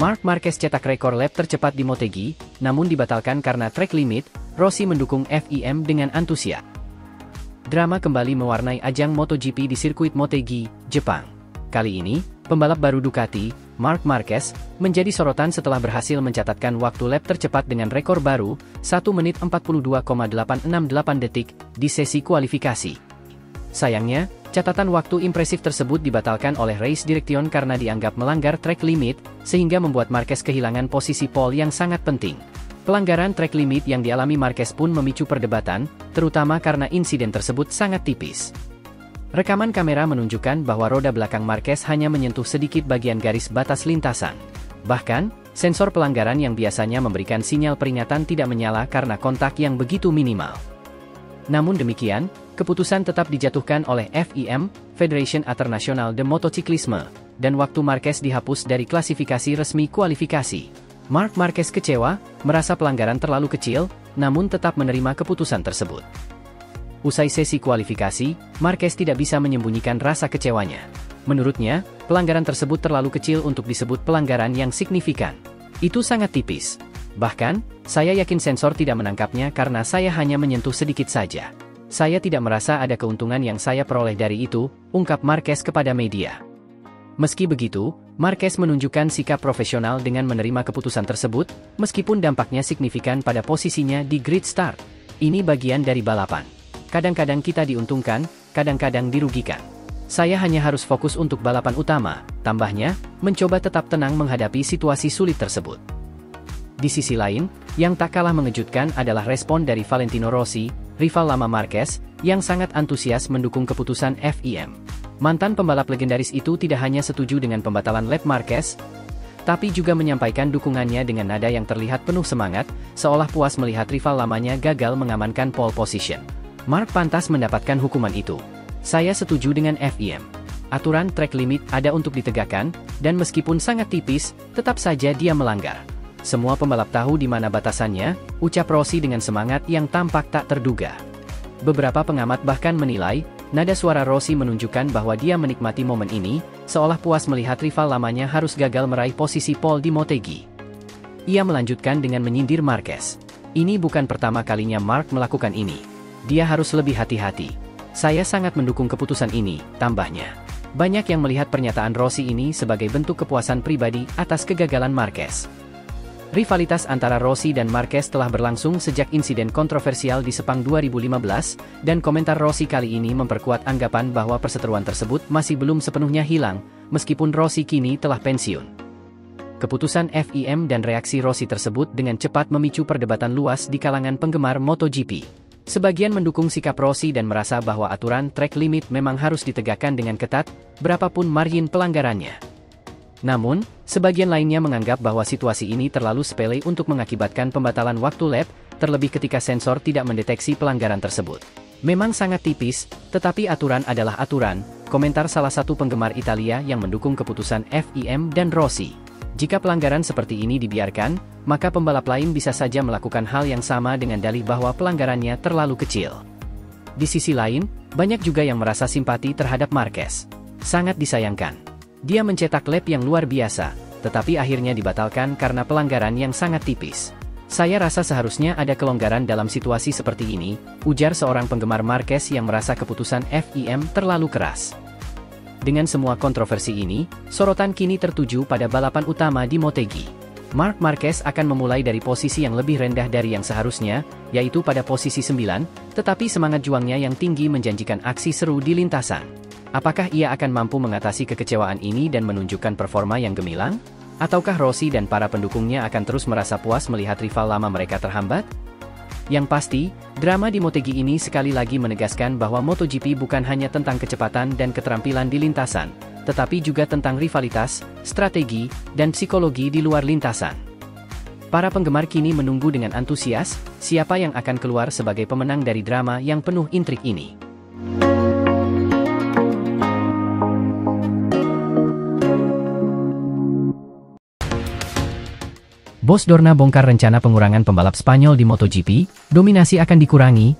Marc Marquez cetak rekor lap tercepat di Motegi, namun dibatalkan karena track limit. Rossi mendukung FIM dengan antusias. Drama kembali mewarnai ajang MotoGP di sirkuit Motegi, Jepang. Kali ini, pembalap baru Ducati, Marc Marquez, menjadi sorotan setelah berhasil mencatatkan waktu lap tercepat dengan rekor baru, 1 menit 42,868 detik, di sesi kualifikasi. Sayangnya, catatan waktu impresif tersebut dibatalkan oleh race direction karena dianggap melanggar track limit, sehingga membuat Marquez kehilangan posisi pole yang sangat penting. Pelanggaran track limit yang dialami Marquez pun memicu perdebatan, terutama karena insiden tersebut sangat tipis. Rekaman kamera menunjukkan bahwa roda belakang Marquez hanya menyentuh sedikit bagian garis batas lintasan. Bahkan, sensor pelanggaran yang biasanya memberikan sinyal peringatan tidak menyala karena kontak yang begitu minimal. Namun demikian, keputusan tetap dijatuhkan oleh FIM, Federation Internationale de Motociclisme, dan waktu Marquez dihapus dari klasifikasi resmi kualifikasi. Marc Marquez kecewa, merasa pelanggaran terlalu kecil, namun tetap menerima keputusan tersebut. Usai sesi kualifikasi, Marquez tidak bisa menyembunyikan rasa kecewanya. Menurutnya, pelanggaran tersebut terlalu kecil untuk disebut pelanggaran yang signifikan. Itu sangat tipis. Bahkan, saya yakin sensor tidak menangkapnya karena saya hanya menyentuh sedikit saja. Saya tidak merasa ada keuntungan yang saya peroleh dari itu, ungkap Marquez kepada media. Meski begitu, Marquez menunjukkan sikap profesional dengan menerima keputusan tersebut, meskipun dampaknya signifikan pada posisinya di grid start. Ini bagian dari balapan. Kadang-kadang kita diuntungkan, kadang-kadang dirugikan. Saya hanya harus fokus untuk balapan utama, tambahnya, mencoba tetap tenang menghadapi situasi sulit tersebut. Di sisi lain, yang tak kalah mengejutkan adalah respon dari Valentino Rossi, rival lama Marquez, yang sangat antusias mendukung keputusan FIM. Mantan pembalap legendaris itu tidak hanya setuju dengan pembatalan lap Marquez, tapi juga menyampaikan dukungannya dengan nada yang terlihat penuh semangat, seolah puas melihat rival lamanya gagal mengamankan pole position. Marc pantas mendapatkan hukuman itu. Saya setuju dengan FIM. Aturan track limit ada untuk ditegakkan, dan meskipun sangat tipis, tetap saja dia melanggar. Semua pembalap tahu di mana batasannya, ucap Rossi dengan semangat yang tampak tak terduga. Beberapa pengamat bahkan menilai, nada suara Rossi menunjukkan bahwa dia menikmati momen ini, seolah puas melihat rival lamanya harus gagal meraih posisi pole di Motegi. Ia melanjutkan dengan menyindir Marquez. Ini bukan pertama kalinya Marc melakukan ini. Dia harus lebih hati-hati. Saya sangat mendukung keputusan ini, tambahnya. Banyak yang melihat pernyataan Rossi ini sebagai bentuk kepuasan pribadi atas kegagalan Marquez. Rivalitas antara Rossi dan Marquez telah berlangsung sejak insiden kontroversial di Sepang 2015, dan komentar Rossi kali ini memperkuat anggapan bahwa perseteruan tersebut masih belum sepenuhnya hilang, meskipun Rossi kini telah pensiun. Keputusan FIM dan reaksi Rossi tersebut dengan cepat memicu perdebatan luas di kalangan penggemar MotoGP. Sebagian mendukung sikap Rossi dan merasa bahwa aturan track limit memang harus ditegakkan dengan ketat, berapapun margin pelanggarannya. Namun, sebagian lainnya menganggap bahwa situasi ini terlalu sepele untuk mengakibatkan pembatalan waktu lap, terlebih ketika sensor tidak mendeteksi pelanggaran tersebut. Memang sangat tipis, tetapi aturan adalah aturan, komentar salah satu penggemar Italia yang mendukung keputusan FIM dan Rossi. Jika pelanggaran seperti ini dibiarkan, maka pembalap lain bisa saja melakukan hal yang sama dengan dalih bahwa pelanggarannya terlalu kecil. Di sisi lain, banyak juga yang merasa simpati terhadap Marquez. Sangat disayangkan. Dia mencetak lap yang luar biasa, tetapi akhirnya dibatalkan karena pelanggaran yang sangat tipis. Saya rasa seharusnya ada kelonggaran dalam situasi seperti ini, ujar seorang penggemar Marquez yang merasa keputusan FIM terlalu keras. Dengan semua kontroversi ini, sorotan kini tertuju pada balapan utama di Motegi. Marc Marquez akan memulai dari posisi yang lebih rendah dari yang seharusnya, yaitu pada posisi 9, tetapi semangat juangnya yang tinggi menjanjikan aksi seru di lintasan. Apakah ia akan mampu mengatasi kekecewaan ini dan menunjukkan performa yang gemilang? Ataukah Rossi dan para pendukungnya akan terus merasa puas melihat rival lama mereka terhambat? Yang pasti, drama di Motegi ini sekali lagi menegaskan bahwa MotoGP bukan hanya tentang kecepatan dan keterampilan di lintasan, tetapi juga tentang rivalitas, strategi, dan psikologi di luar lintasan. Para penggemar kini menunggu dengan antusias, siapa yang akan keluar sebagai pemenang dari drama yang penuh intrik ini. Bos Dorna bongkar rencana pengurangan pembalap Spanyol di MotoGP, dominasi akan dikurangi.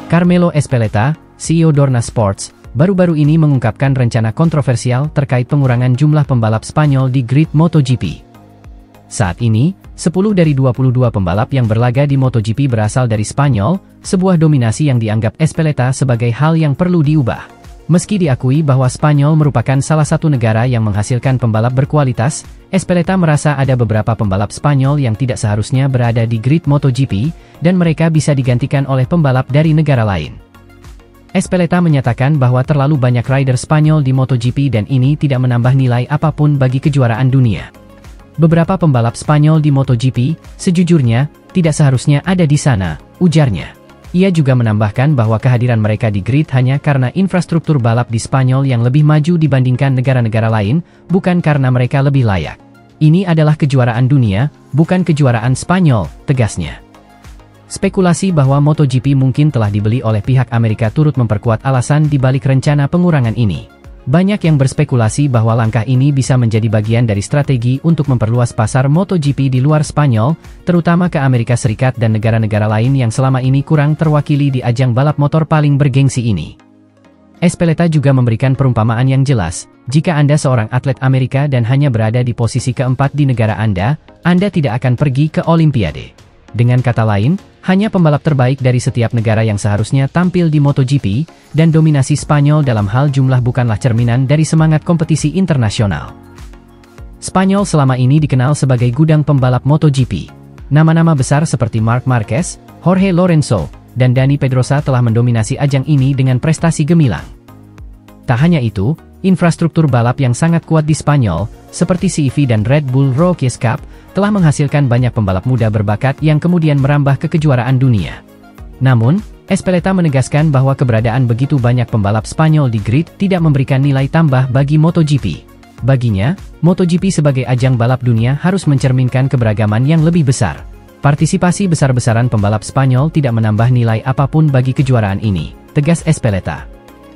Carmelo Ezpeleta, CEO Dorna Sports, baru-baru ini mengungkapkan rencana kontroversial terkait pengurangan jumlah pembalap Spanyol di grid MotoGP. Saat ini, 10 dari 22 pembalap yang berlaga di MotoGP berasal dari Spanyol, sebuah dominasi yang dianggap Espeleta sebagai hal yang perlu diubah. Meski diakui bahwa Spanyol merupakan salah satu negara yang menghasilkan pembalap berkualitas, Espeleta merasa ada beberapa pembalap Spanyol yang tidak seharusnya berada di grid MotoGP, dan mereka bisa digantikan oleh pembalap dari negara lain. Espeleta menyatakan bahwa terlalu banyak rider Spanyol di MotoGP dan ini tidak menambah nilai apapun bagi kejuaraan dunia. Beberapa pembalap Spanyol di MotoGP, sejujurnya, tidak seharusnya ada di sana, ujarnya. Ia juga menambahkan bahwa kehadiran mereka di grid hanya karena infrastruktur balap di Spanyol yang lebih maju dibandingkan negara-negara lain, bukan karena mereka lebih layak. Ini adalah kejuaraan dunia, bukan kejuaraan Spanyol, tegasnya. Spekulasi bahwa MotoGP mungkin telah dibeli oleh pihak Amerika turut memperkuat alasan di balik rencana pengurangan ini. Banyak yang berspekulasi bahwa langkah ini bisa menjadi bagian dari strategi untuk memperluas pasar MotoGP di luar Spanyol, terutama ke Amerika Serikat dan negara-negara lain yang selama ini kurang terwakili di ajang balap motor paling bergengsi ini. Espeleta juga memberikan perumpamaan yang jelas, jika Anda seorang atlet Amerika dan hanya berada di posisi keempat di negara Anda tidak akan pergi ke Olimpiade. Dengan kata lain, hanya pembalap terbaik dari setiap negara yang seharusnya tampil di MotoGP, dan dominasi Spanyol dalam hal jumlah bukanlah cerminan dari semangat kompetisi internasional. Spanyol selama ini dikenal sebagai gudang pembalap MotoGP. Nama-nama besar seperti Marc Marquez, Jorge Lorenzo, dan Dani Pedrosa telah mendominasi ajang ini dengan prestasi gemilang. Tak hanya itu, infrastruktur balap yang sangat kuat di Spanyol, seperti CEV dan Red Bull Rookies Cup, telah menghasilkan banyak pembalap muda berbakat yang kemudian merambah ke kejuaraan dunia. Namun, Espeleta menegaskan bahwa keberadaan begitu banyak pembalap Spanyol di grid tidak memberikan nilai tambah bagi MotoGP. Baginya, MotoGP sebagai ajang balap dunia harus mencerminkan keberagaman yang lebih besar. Partisipasi besar-besaran pembalap Spanyol tidak menambah nilai apapun bagi kejuaraan ini, tegas Espeleta.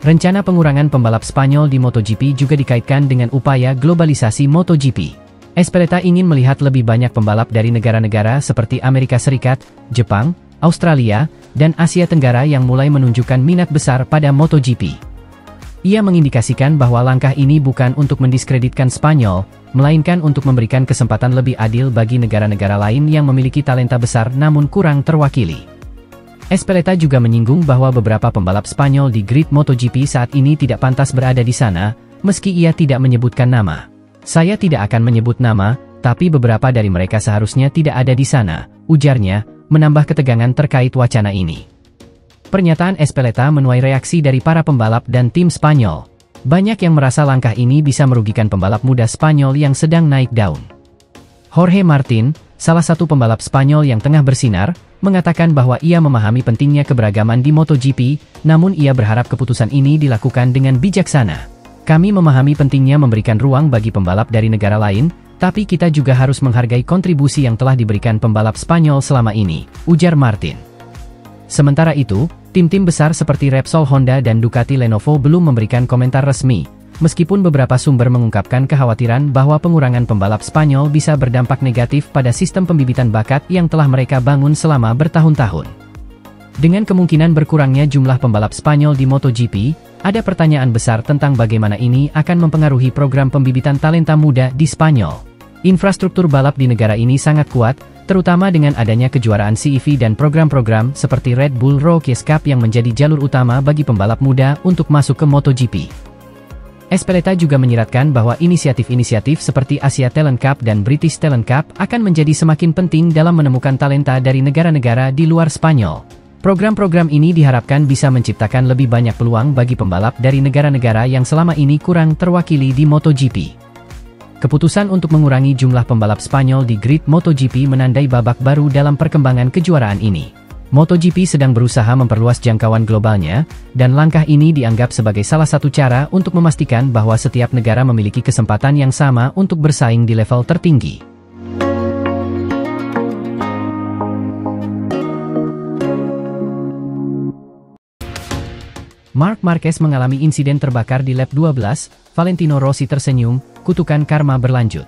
Rencana pengurangan pembalap Spanyol di MotoGP juga dikaitkan dengan upaya globalisasi MotoGP. Espeleta ingin melihat lebih banyak pembalap dari negara-negara seperti Amerika Serikat, Jepang, Australia, dan Asia Tenggara yang mulai menunjukkan minat besar pada MotoGP. Ia mengindikasikan bahwa langkah ini bukan untuk mendiskreditkan Spanyol, melainkan untuk memberikan kesempatan lebih adil bagi negara-negara lain yang memiliki talenta besar namun kurang terwakili. Espeleta juga menyinggung bahwa beberapa pembalap Spanyol di grid MotoGP saat ini tidak pantas berada di sana, meski ia tidak menyebutkan nama. Saya tidak akan menyebut nama, tapi beberapa dari mereka seharusnya tidak ada di sana, ujarnya, menambah ketegangan terkait wacana ini. Pernyataan Espeleta menuai reaksi dari para pembalap dan tim Spanyol. Banyak yang merasa langkah ini bisa merugikan pembalap muda Spanyol yang sedang naik daun. Jorge Martin, salah satu pembalap Spanyol yang tengah bersinar, mengatakan bahwa ia memahami pentingnya keberagaman di MotoGP, namun ia berharap keputusan ini dilakukan dengan bijaksana. Kami memahami pentingnya memberikan ruang bagi pembalap dari negara lain, tapi kita juga harus menghargai kontribusi yang telah diberikan pembalap Spanyol selama ini, ujar Martin. Sementara itu, tim-tim besar seperti Repsol Honda dan Ducati Lenovo belum memberikan komentar resmi, meskipun beberapa sumber mengungkapkan kekhawatiran bahwa pengurangan pembalap Spanyol bisa berdampak negatif pada sistem pembibitan bakat yang telah mereka bangun selama bertahun-tahun. Dengan kemungkinan berkurangnya jumlah pembalap Spanyol di MotoGP, ada pertanyaan besar tentang bagaimana ini akan mempengaruhi program pembibitan talenta muda di Spanyol. Infrastruktur balap di negara ini sangat kuat, terutama dengan adanya kejuaraan CEV dan program-program seperti Red Bull Rookies Cup yang menjadi jalur utama bagi pembalap muda untuk masuk ke MotoGP. Espeleta juga menyiratkan bahwa inisiatif-inisiatif seperti Asia Talent Cup dan British Talent Cup akan menjadi semakin penting dalam menemukan talenta dari negara-negara di luar Spanyol. Program-program ini diharapkan bisa menciptakan lebih banyak peluang bagi pembalap dari negara-negara yang selama ini kurang terwakili di MotoGP. Keputusan untuk mengurangi jumlah pembalap Spanyol di grid MotoGP menandai babak baru dalam perkembangan kejuaraan ini. MotoGP sedang berusaha memperluas jangkauan globalnya, dan langkah ini dianggap sebagai salah satu cara untuk memastikan bahwa setiap negara memiliki kesempatan yang sama untuk bersaing di level tertinggi. Marc Marquez mengalami insiden terbakar di lap 12, Valentino Rossi tersenyum, kutukan karma berlanjut.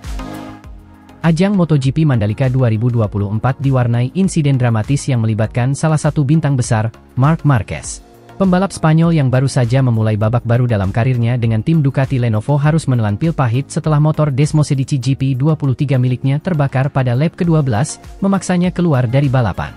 Ajang MotoGP Mandalika 2024 diwarnai insiden dramatis yang melibatkan salah satu bintang besar, Marc Marquez. Pembalap Spanyol yang baru saja memulai babak baru dalam karirnya dengan tim Ducati Lenovo harus menelan pil pahit setelah motor Desmosedici GP23 miliknya terbakar pada lap ke-12, memaksanya keluar dari balapan.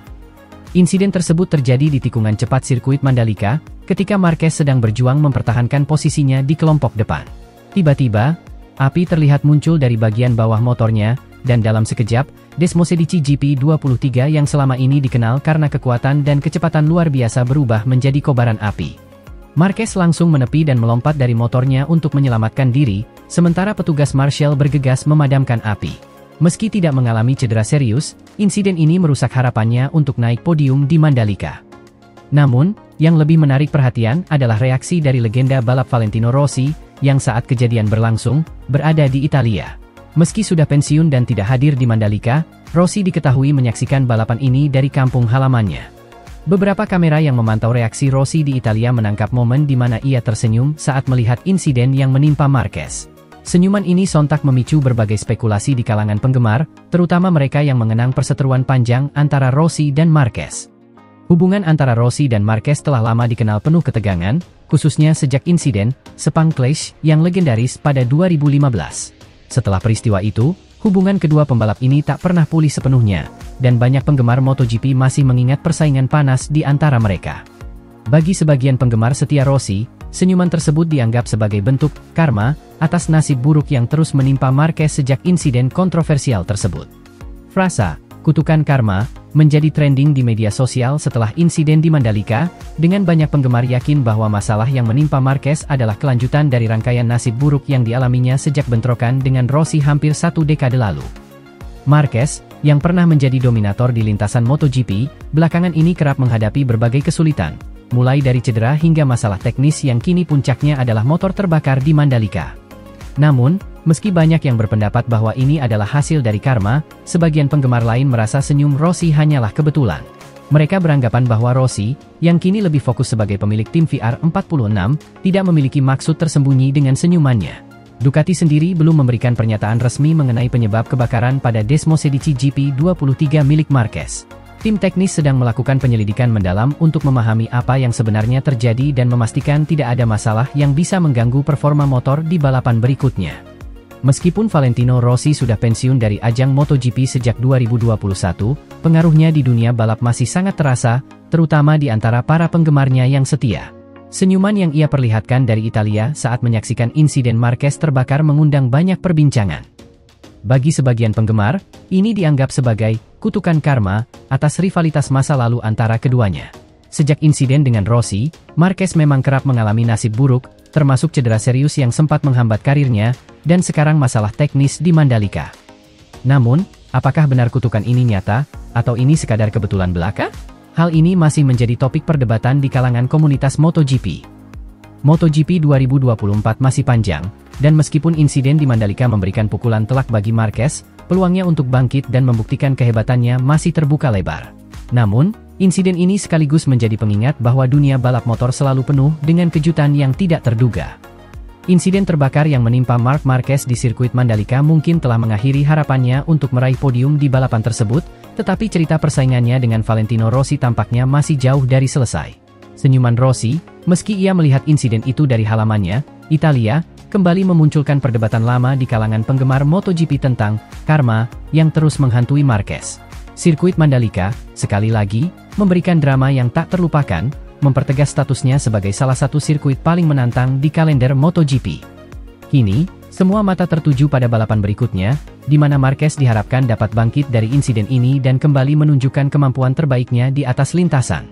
Insiden tersebut terjadi di tikungan cepat sirkuit Mandalika, ketika Marquez sedang berjuang mempertahankan posisinya di kelompok depan. Tiba-tiba, api terlihat muncul dari bagian bawah motornya, dan dalam sekejap, Desmosedici GP23 yang selama ini dikenal karena kekuatan dan kecepatan luar biasa berubah menjadi kobaran api. Marquez langsung menepi dan melompat dari motornya untuk menyelamatkan diri, sementara petugas Marshall bergegas memadamkan api. Meski tidak mengalami cedera serius, insiden ini merusak harapannya untuk naik podium di Mandalika. Namun, yang lebih menarik perhatian adalah reaksi dari legenda balap Valentino Rossi, yang saat kejadian berlangsung, berada di Italia. Meski sudah pensiun dan tidak hadir di Mandalika, Rossi diketahui menyaksikan balapan ini dari kampung halamannya. Beberapa kamera yang memantau reaksi Rossi di Italia menangkap momen di mana ia tersenyum saat melihat insiden yang menimpa Marquez. Senyuman ini sontak memicu berbagai spekulasi di kalangan penggemar, terutama mereka yang mengenang perseteruan panjang antara Rossi dan Marquez. Hubungan antara Rossi dan Marquez telah lama dikenal penuh ketegangan, khususnya sejak insiden Sepang Clash yang legendaris pada 2015. Setelah peristiwa itu, hubungan kedua pembalap ini tak pernah pulih sepenuhnya, dan banyak penggemar MotoGP masih mengingat persaingan panas di antara mereka. Bagi sebagian penggemar setia Rossi, senyuman tersebut dianggap sebagai bentuk karma atas nasib buruk yang terus menimpa Marquez sejak insiden kontroversial tersebut. Frasa "kutukan karma" menjadi trending di media sosial setelah insiden di Mandalika, dengan banyak penggemar yakin bahwa masalah yang menimpa Marquez adalah kelanjutan dari rangkaian nasib buruk yang dialaminya sejak bentrokan dengan Rossi hampir 1 dekade lalu. Marquez, yang pernah menjadi dominator di lintasan MotoGP, belakangan ini kerap menghadapi berbagai kesulitan, mulai dari cedera hingga masalah teknis yang kini puncaknya adalah motor terbakar di Mandalika. Namun, meski banyak yang berpendapat bahwa ini adalah hasil dari karma, sebagian penggemar lain merasa senyum Rossi hanyalah kebetulan. Mereka beranggapan bahwa Rossi, yang kini lebih fokus sebagai pemilik tim VR46, tidak memiliki maksud tersembunyi dengan senyumannya. Ducati sendiri belum memberikan pernyataan resmi mengenai penyebab kebakaran pada Desmosedici GP23 milik Marquez. Tim teknis sedang melakukan penyelidikan mendalam untuk memahami apa yang sebenarnya terjadi dan memastikan tidak ada masalah yang bisa mengganggu performa motor di balapan berikutnya. Meskipun Valentino Rossi sudah pensiun dari ajang MotoGP sejak 2021, pengaruhnya di dunia balap masih sangat terasa, terutama di antara para penggemarnya yang setia. Senyuman yang ia perlihatkan dari Italia saat menyaksikan insiden Marquez terbakar mengundang banyak perbincangan. Bagi sebagian penggemar, ini dianggap sebagai kutukan karma atas rivalitas masa lalu antara keduanya. Sejak insiden dengan Rossi, Marquez memang kerap mengalami nasib buruk, termasuk cedera serius yang sempat menghambat karirnya, dan sekarang masalah teknis di Mandalika. Namun, apakah benar kutukan ini nyata, atau ini sekadar kebetulan belaka? Hal ini masih menjadi topik perdebatan di kalangan komunitas MotoGP. MotoGP 2024 masih panjang, dan meskipun insiden di Mandalika memberikan pukulan telak bagi Marquez, peluangnya untuk bangkit dan membuktikan kehebatannya masih terbuka lebar. Namun, insiden ini sekaligus menjadi pengingat bahwa dunia balap motor selalu penuh dengan kejutan yang tidak terduga. Insiden terbakar yang menimpa Marc Marquez di sirkuit Mandalika mungkin telah mengakhiri harapannya untuk meraih podium di balapan tersebut, tetapi cerita persaingannya dengan Valentino Rossi tampaknya masih jauh dari selesai. Senyuman Rossi, meski ia melihat insiden itu dari halamannya, Italia, kembali memunculkan perdebatan lama di kalangan penggemar MotoGP tentang karma yang terus menghantui Marquez. Sirkuit Mandalika, sekali lagi, memberikan drama yang tak terlupakan, mempertegas statusnya sebagai salah satu sirkuit paling menantang di kalender MotoGP. Kini, semua mata tertuju pada balapan berikutnya, di mana Marquez diharapkan dapat bangkit dari insiden ini dan kembali menunjukkan kemampuan terbaiknya di atas lintasan.